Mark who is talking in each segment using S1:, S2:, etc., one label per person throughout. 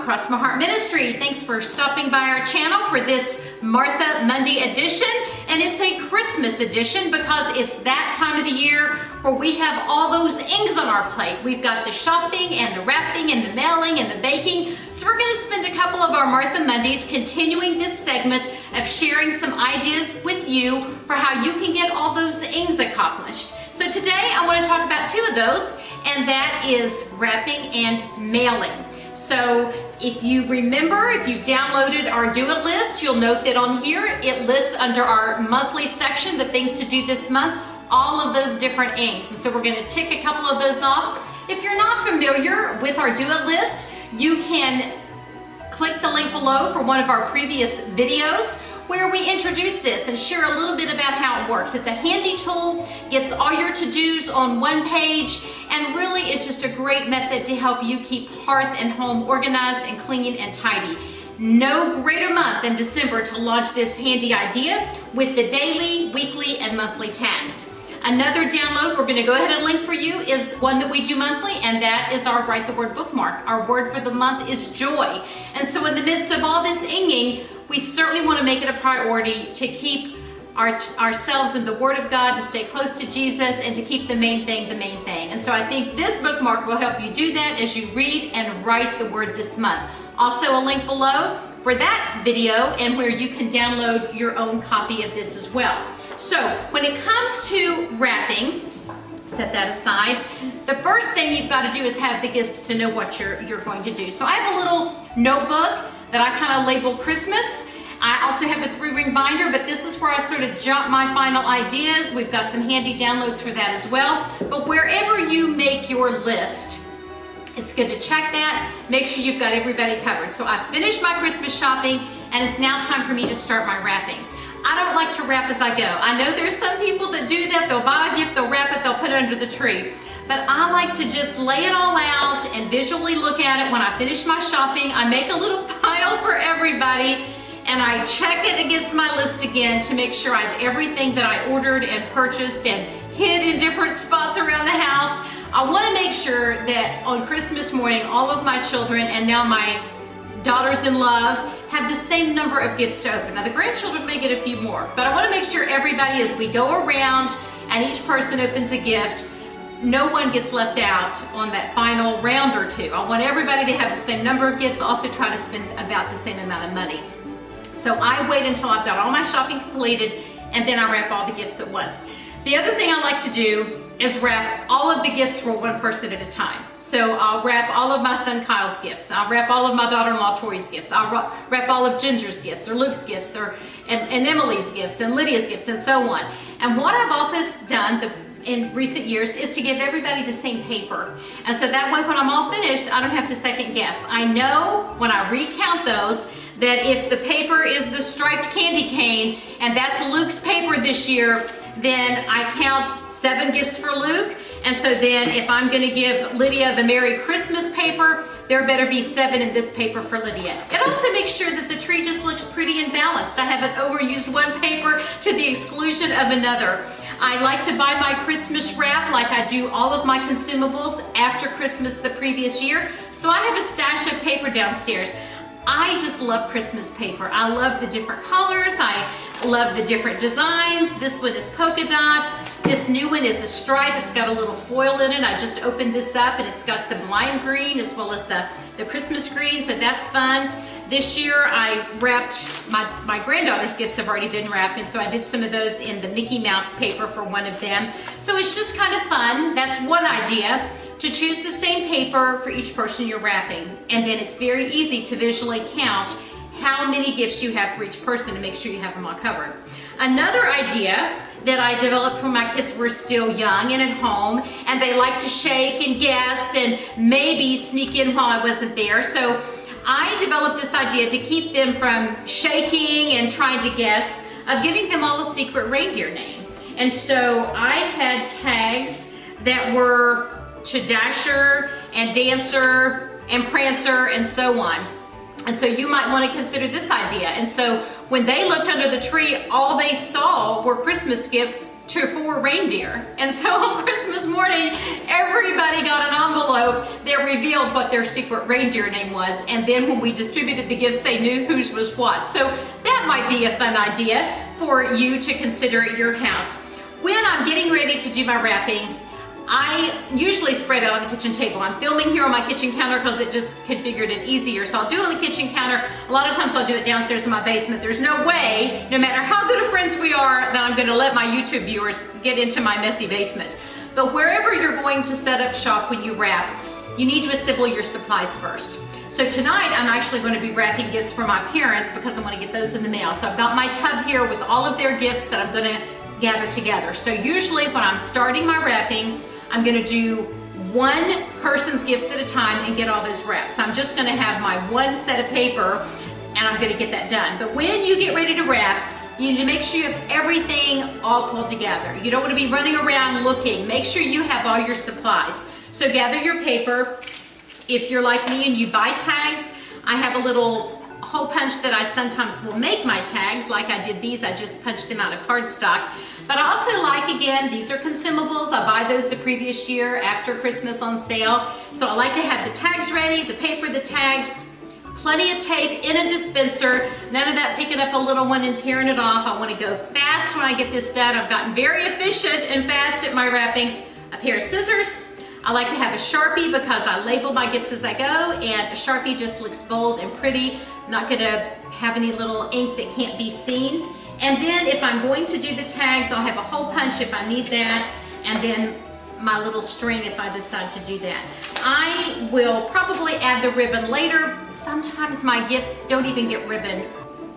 S1: Cross My Heart Ministry. Thanks for stopping by our channel for this Martha Monday edition. And it's a Christmas edition because it's that time of the year where we have all those things on our plate. We've got the shopping and the wrapping and the mailing and the baking. So we're going to spend a couple of our Martha Mondays continuing this segment of sharing some ideas with you for how you can get all those things accomplished. So today I want to talk about two of those, and that is wrapping and mailing. So if you remember, if you've downloaded our Do It list, you'll note that on here it lists under our monthly section the things to do this month, all of those different things. And so we're going to tick a couple of those off. If you're not familiar with our Do It list, you can click the link below for one of our previous videos where we introduce this and share a little bit about how it works. It's a handy tool, gets all your to-dos on one page, and really is just a great method to help you keep hearth and home organized and clean and tidy. No greater month than December to launch this handy idea with the daily, weekly, and monthly tasks. Another download we're going to go ahead and link for you is one that we do monthly, and that is our Write the Word bookmark. Our word for the month is joy. And so in the midst of all this inging, we certainly want to make it a priority to keep ourselves in the Word of God, to stay close to Jesus, and to keep the main thing the main thing. And so I think this bookmark will help you do that as you read and write the Word this month. Also a link below for that video and where you can download your own copy of this as well. So when it comes to wrapping, set that aside, the first thing you've got to do is have the gifts to know what you're going to do. So I have a little notebook that I kind of label Christmas. I also have a 3-ring binder, but this is where I sort of jot my final ideas. We've got some handy downloads for that as well. But wherever you make your list, it's good to check that. Make sure you've got everybody covered. So I finished my Christmas shopping, and it's now time for me to start my wrapping. I don't like to wrap as I go. I know there's some people that do that. They'll buy a gift, they'll wrap it, they'll put it under the tree. But I like to just lay it all out and visually look at it when I finish my shopping. I make a little pile for everybody, and I check it against my list again to make sure I have everything that I ordered and purchased and hid in different spots around the house. I want to make sure that on Christmas morning, all of my children and now my daughters-in-love have the same number of gifts to open. Now the grandchildren may get a few more, but I want to make sure everybody, as we go around and each person opens a gift, no one gets left out on that final round or two. I want everybody to have the same number of gifts, also try to spend about the same amount of money. So I wait until I've got all my shopping completed, and then I wrap all the gifts at once. The other thing I like to do is wrap all of the gifts for one person at a time. So I'll wrap all of my son Kyle's gifts. I'll wrap all of my daughter-in-law Tori's gifts. I'll wrap all of Ginger's gifts, or Luke's gifts, and Emily's gifts, and Lydia's gifts, and so on. And what I've also done in recent years is to give everybody the same paper. And so that way when I'm all finished, I don't have to second guess. I know when I recount those that if the paper is the striped candy cane, and that's Luke's paper this year, then I count 7 gifts for Luke. And so then if I'm going to give Lydia the Merry Christmas paper, there better be 7 in this paper for Lydia. It also makes sure that the tree just looks pretty and balanced. I haven't overused one paper to the exclusion of another. I like to buy my Christmas wrap like I do all of my consumables after Christmas the previous year. So I have a stash of paper downstairs. I just love Christmas paper. I love the different colors. I love the different designs. This one is polka dot. This new one is a stripe. It's got a little foil in it. I just opened this up, and it's got some lime green as well as the Christmas green, so that's fun. This year I wrapped, my granddaughter's gifts have already been wrapped, and so I did some of those in the Mickey Mouse paper for one of them. So it's just kind of fun. That's one idea, to choose the same paper for each person you're wrapping. And then it's very easy to visually count how many gifts you have for each person to make sure you have them all covered. Another idea that I developed when my kids were still young and at home, and they like to shake and guess and maybe sneak in while I wasn't there. So I developed this idea to keep them from shaking and trying to guess, of giving them all a secret reindeer name. And so I had tags that were to Dasher and Dancer and Prancer and so on. And so you might want to consider this idea. And so when they looked under the tree, all they saw were Christmas gifts for reindeer. And so on Christmas morning, everybody got an envelope that revealed what their secret reindeer name was. And then when we distributed the gifts, they knew whose was what. So that might be a fun idea for you to consider at your house. When I'm getting ready to do my wrapping, I usually spread out on the kitchen table. I'm filming here on my kitchen counter because it just configured it easier. So I'll do it on the kitchen counter. A lot of times I'll do it downstairs in my basement. There's no way, no matter how good of friends we are, that I'm gonna let my YouTube viewers get into my messy basement. But wherever you're going to set up shop when you wrap, you need to assemble your supplies first. So tonight I'm actually going to be wrapping gifts for my parents because I want to get those in the mail. So I've got my tub here with all of their gifts that I'm going to gather together. So usually when I'm starting my wrapping, I'm gonna do one person's gifts at a time and get all those wraps. So I'm just gonna have my one set of paper and I'm gonna get that done. But when you get ready to wrap, you need to make sure you have everything all pulled together. You don't wanna be running around looking. Make sure you have all your supplies. So gather your paper. If you're like me and you buy tags, I have a little hole punch that I sometimes will make my tags. Like I did these, I just punched them out of cardstock. But I also like, again, these are consumables. I buy those the previous year after Christmas on sale. So I like to have the tags ready, the paper, the tags, plenty of tape in a dispenser. None of that picking up a little one and tearing it off. I want to go fast when I get this done. I've gotten very efficient and fast at my wrapping. A pair of scissors. I like to have a Sharpie because I label my gifts as I go, and a Sharpie just looks bold and pretty. Not gonna have any little ink that can't be seen. And then if I'm going to do the tags, I'll have a hole punch if I need that, and then my little string if I decide to do that. I will probably add the ribbon later. Sometimes my gifts don't even get ribbon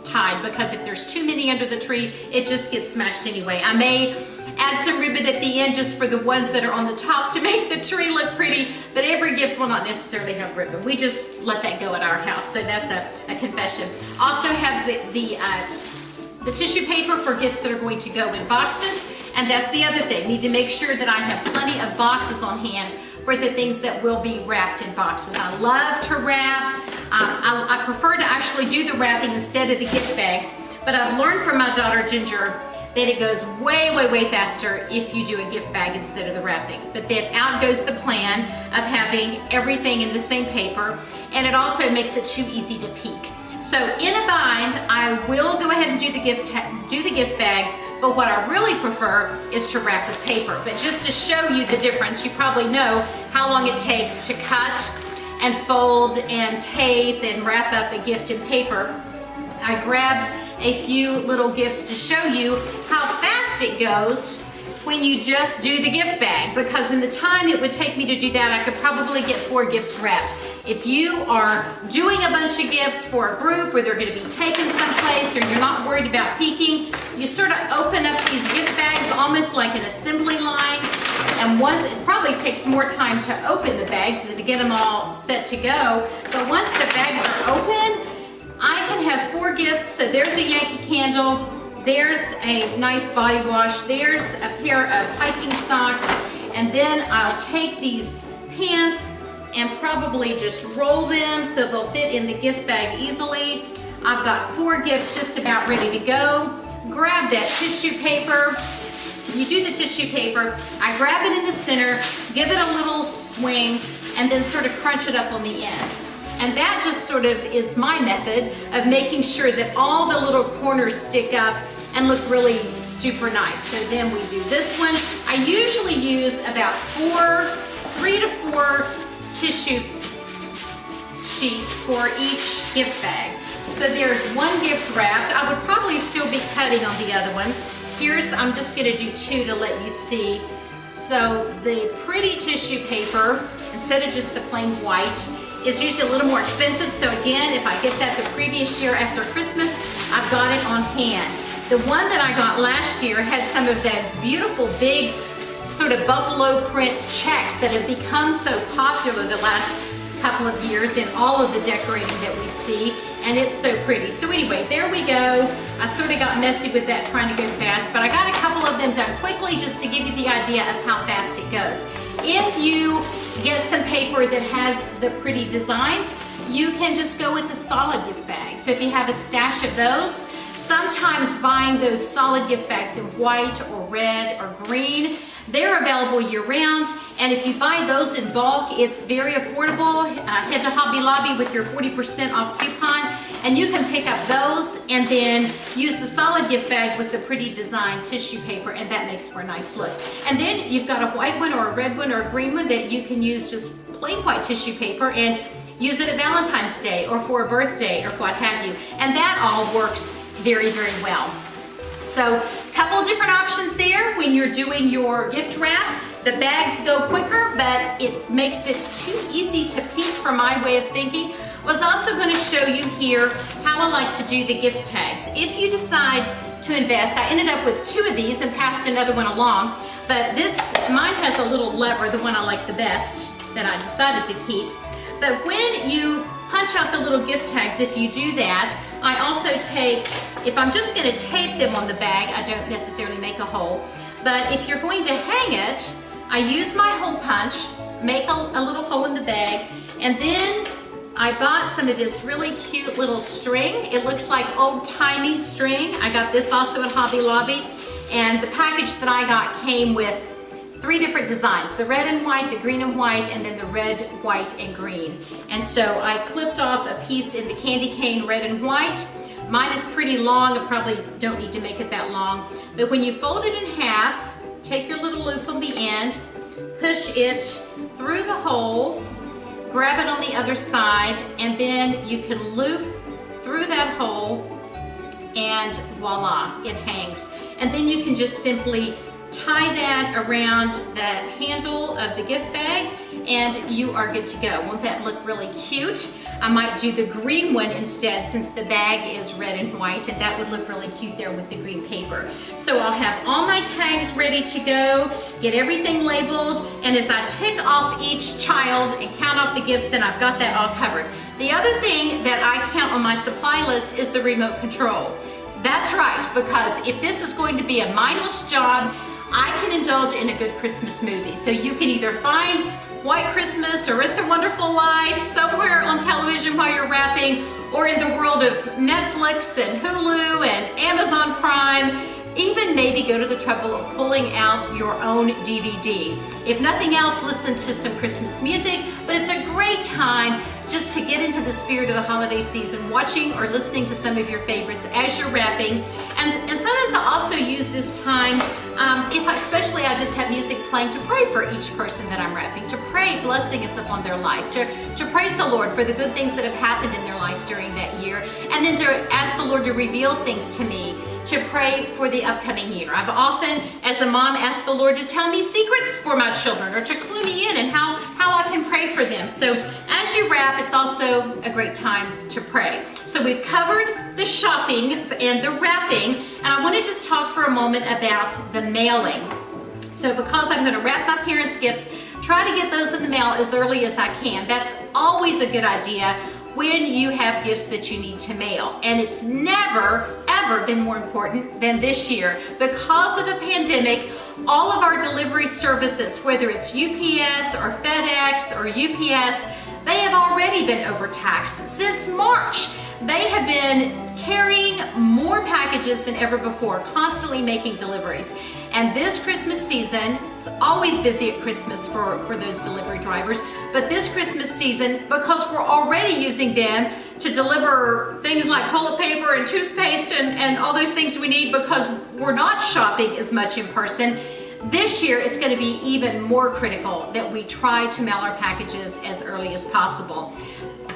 S1: tied because if there's too many under the tree, it just gets smashed anyway. I may add some ribbon at the end just for the ones that are on the top to make the tree look pretty, but every gift will not necessarily have ribbon. We just let that go at our house, so that's a confession. Also has the tissue paper for gifts that are going to go in boxes, and that's the other thing. Need to make sure that I have plenty of boxes on hand for the things that will be wrapped in boxes. I love to wrap. I prefer to actually do the wrapping instead of the gift bags, but I've learned from my daughter Ginger that it goes way, way, way faster if you do a gift bag instead of the wrapping. But then out goes the plan of having everything in the same paper, and it also makes it too easy to peek. So in a bind, I will go ahead and do the gift bags, but what I really prefer is to wrap with paper. But just to show you the difference, you probably know how long it takes to cut and fold and tape and wrap up a gift in paper. I grabbed a few little gifts to show you how fast it goes when you just do the gift bag, because in the time it would take me to do that, I could probably get 4 gifts wrapped. If you are doing a bunch of gifts for a group where they're going to be taken someplace or you're not worried about peeking, you sort of open up these gift bags almost like an assembly line, and once it probably takes more time to open the bags than to get them all set to go, but once the bags are open, I can have 4 gifts. So there's a Yankee candle, there's a nice body wash, there's a pair of hiking socks, and then I'll take these pants and probably just roll them so they'll fit in the gift bag easily. I've got 4 gifts just about ready to go. Grab that tissue paper. You do the tissue paper, I grab it in the center, give it a little swing, and then sort of crunch it up on the ends. And that just sort of is my method of making sure that all the little corners stick up and look really super nice. So then we do this one. I usually use about 3 to 4 tissue sheets for each gift bag. So there's 1 gift wrapped. I would probably still be cutting on the other one. I'm just gonna do 2 to let you see. So the pretty tissue paper, instead of just the plain white, is usually a little more expensive. So again, if I get that the previous year after Christmas, I've got it on hand. The one that I got last year had some of those beautiful big sort of buffalo print checks that have become so popular the last couple of years in all of the decorating that we see, and it's so pretty. So anyway, there we go. I sort of got messy with that trying to go fast, but I got a couple of them done quickly just to give you the idea of how fast it goes. If you get some paper that has the pretty designs, you can just go with the solid gift bag. So if you have a stash of those, Sometimes buying those solid gift bags in white or red or green, they're available year-round, and if you buy those in bulk, it's very affordable. Head to Hobby Lobby with your 40% off coupon, and you can pick up those and then use the solid gift bag with the pretty design tissue paper, and that makes for a nice look. And then you've got a white one or a red one or a green one that you can use just plain white tissue paper and use it at Valentine's Day or for a birthday or what have you. And that all works very, very well. So a couple different options there when you're doing your gift wrap. The bags go quicker, but it makes it too easy to peek from my way of thinking. I was also going to show you here how I like to do the gift tags. If you decide to invest, I ended up with 2 of these and passed another one along, but mine has a little lever, the one I like the best, that I decided to keep. But when you punch out the little gift tags, if you do that, I also take, if I'm just going to tape them on the bag, I don't necessarily make a hole, but if you're going to hang it, I use my hole punch, make a little hole in the bag, and then I bought some of this really cute little string. It looks like old-timey string. I got this also at Hobby Lobby, and the package that I got came with 3 different designs, the red and white, the green and white, and then the red, white, and green. And so I clipped off a piece in the candy cane red and white. Mine is pretty long, I probably don't need to make it that long. But when you fold it in half, take your little loop on the end, push it through the hole, grab it on the other side, and then you can loop through that hole, and voila, it hangs. And then you can just simply tie that around the handle of the gift bag, and you are good to go. Won't that look really cute? I might do the green one instead, since the bag is red and white, and that would look really cute there with the green paper. So I'll have all my tags ready to go, get everything labeled, and as I tick off each child and count off the gifts, then I've got that all covered. The other thing that I count on my supply list is the remote control. That's right, because if this is going to be a mindless job, I can indulge in a good Christmas movie. So you can either find White Christmas or It's a Wonderful Life somewhere on television while you're wrapping, or in the world of Netflix and Hulu and Amazon Prime, even maybe go to the trouble of pulling out your own DVD. If nothing else, listen to some Christmas music, but it's a great time just to get into the spirit of the holiday season, watching or listening to some of your favorites as you're wrapping. And sometimes I also use this time, especially I just have music playing, to pray for each person that I'm wrapping, to pray blessings upon their life, to praise the Lord for the good things that have happened in their life during that year, and then to ask the Lord to reveal things to me, to pray for the upcoming year. I've often, as a mom, asked the Lord to tell me secrets for my children, or to clue me in and how I can pray for them. So as you wrap, it's also a great time to pray. So we've covered the shopping and the wrapping, and I want to just talk for a moment about the mailing. So because I'm going to wrap my parents' gifts, try to get those in the mail as early as I can. That's always a good idea when you have gifts that you need to mail. And it's never, ever been more important than this year. Because of the pandemic, all of our delivery services, whether it's UPS or FedEx or UPS, they have already been overtaxed. Since March, they have been carrying more packages than ever before, constantly making deliveries. And this Christmas season, it's always busy at Christmas for those delivery drivers, but this Christmas season, because we're already using them to deliver things like toilet paper and toothpaste and all those things we need, because we're not shopping as much in person, this year it's going to be even more critical that we try to mail our packages as early as possible.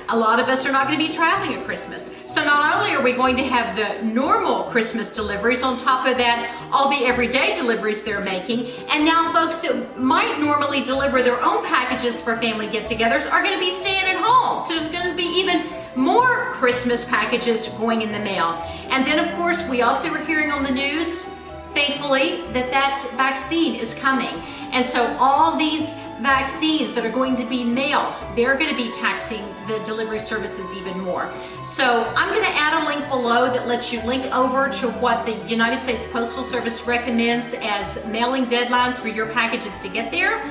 S1: A lot of us are not going to be traveling at Christmas. So not only are we going to have the normal Christmas deliveries, on top of that, all the everyday deliveries they're making. And now folks that might normally deliver their own packages for family get-togethers are going to be staying at home. So there's going to be even more Christmas packages going in the mail. And then of course, we also are hearing on the news, thankfully, that vaccine is coming. And so all these vaccines that are going to be mailed, they're going to be taxing the delivery services even more. So I'm going to add a link below that lets you link over to what the United States Postal Service recommends as mailing deadlines for your packages to get there.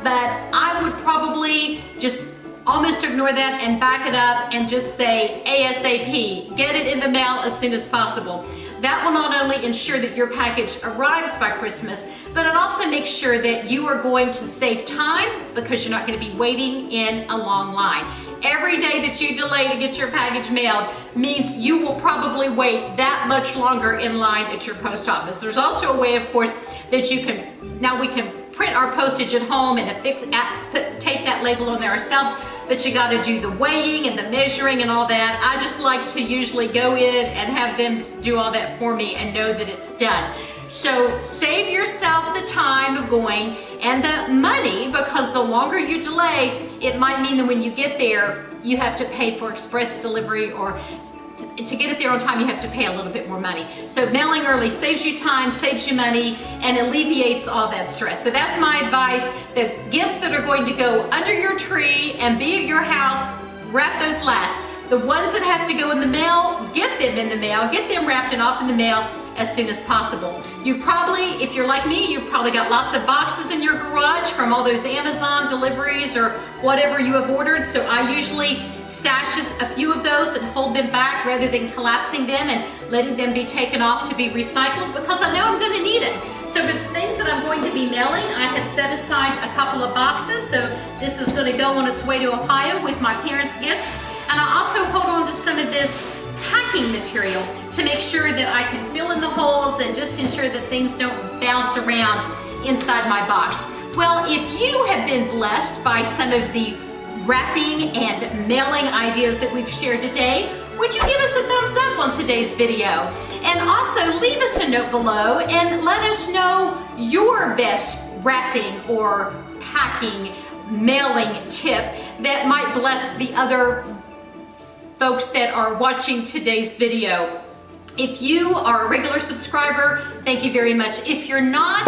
S1: But I would probably just almost ignore that and back it up and just say ASAP, get it in the mail as soon as possible. That will not only ensure that your package arrives by Christmas, but it also makes sure that you are going to save time because you're not going to be waiting in a long line. Every day that you delay to get your package mailed means you will probably wait that much longer in line at your post office. There's also a way, of course, that you can, now we can print our postage at home and tape that label on there ourselves, but you got to do the weighing and the measuring and all that. I just like to usually go in and have them do all that for me and know that it's done. So save yourself the time of going and the money, because the longer you delay, it might mean that when you get there, you have to pay for express delivery, or to get it there on time, you have to pay a little bit more money. So mailing early saves you time, saves you money, and alleviates all that stress. So that's my advice. The gifts that are going to go under your tree and be at your house, wrap those last. The ones that have to go in the mail, get them in the mail, get them wrapped and off in the mail as soon as possible. You've probably, if you're like me, you've probably got lots of boxes in your garage from all those Amazon deliveries or whatever you have ordered. So I usually stash a few of those and hold them back rather than collapsing them and letting them be taken off to be recycled, because I know I'm going to need it. So for the things that I'm going to be mailing, I have set aside a couple of boxes. So this is going to go on its way to Ohio with my parents' gifts. And I also hold on to some of this packing material to make sure that I can fill in the holes and just ensure that things don't bounce around inside my box. Well, if you have been blessed by some of the wrapping and mailing ideas that we've shared today, would you give us a thumbs up on today's video? And also leave us a note below and let us know your best wrapping or packing mailing tip that might bless the other folks that are watching today's video. If you are a regular subscriber, thank you very much. If you're not,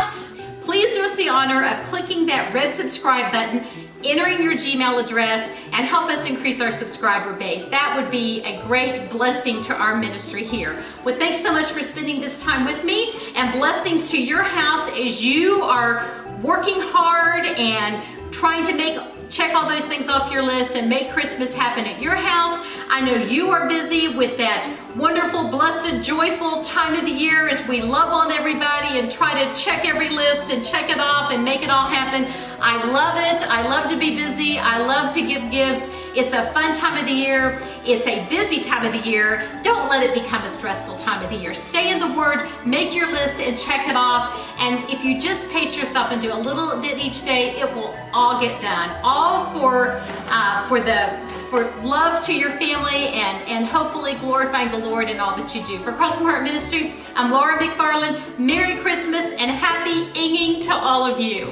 S1: please do us the honor of clicking that red subscribe button, entering your Gmail address, and help us increase our subscriber base. That would be a great blessing to our ministry here. Well, thanks so much for spending this time with me, and blessings to your house as you are working hard and trying to check all those things off your list and make Christmas happen at your house. I know you are busy with that wonderful, blessed, joyful time of the year as we love on everybody and try to check every list and check it off and make it all happen. I love it. I love to be busy. I love to give gifts. It's a fun time of the year. It's a busy time of the year. Don't let it become a stressful time of the year. Stay in the Word, make your list and check it off. And if you just pace yourself and do a little bit each day, it will all get done. All for love to your family and hopefully glorifying the Lord in all that you do. For Cross and Heart Ministry, I'm Laura McFarland. Merry Christmas and happy inging to all of you.